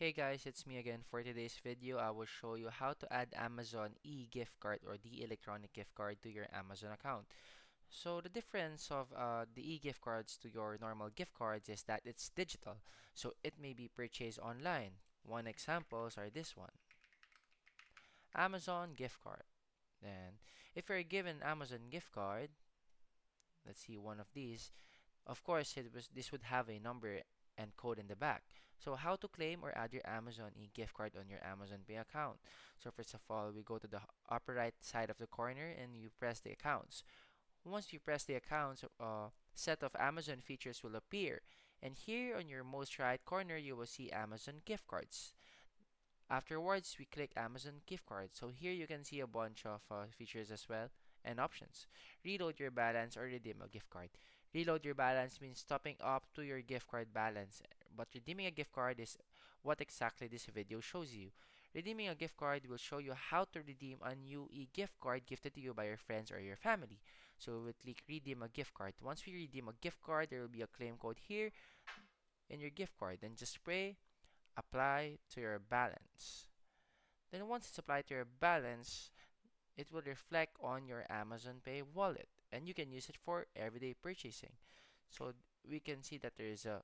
Hey guys, it's me again. For today's video, I will show you how to add Amazon e-gift card or the electronic gift card to your Amazon account. So the difference of the e-gift cards to your normal gift cards is that it's digital, so it may be purchased online. One examples are this one, Amazon gift card. Then, if you're given Amazon gift card, let's see one of these. Of course, this would have a number and code in the back. So how to claim or add your Amazon e-gift card on your Amazon Pay account. So first of all, we go to the upper right side of the corner and you press the accounts. Once you press the accounts, a set of Amazon features will appear. And here on your most right corner, you will see Amazon gift cards. Afterwards, we click Amazon gift card. So here you can see a bunch of features as well and options. Reload your balance or redeem a gift card. Reload your balance means topping up to your gift card balance, but redeeming a gift card is what exactly this video shows you. Redeeming a gift card will show you how to redeem a new e-gift card gifted to you by your friends or your family. So we will click redeem a gift card. Once we redeem a gift card, there will be a claim code here in your gift card. Then just spray apply to your balance. Then once it's applied to your balance, it will reflect on your Amazon Pay wallet and you can use it for everyday purchasing. So we can see that there is a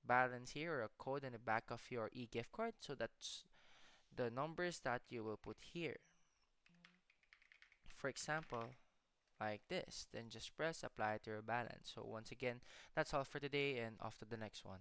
balance here or a code in the back of your e-gift card. So that's the numbers that you will put here. For example, like this. Then just press apply to your balance. So once again, that's all for today and off to the next one.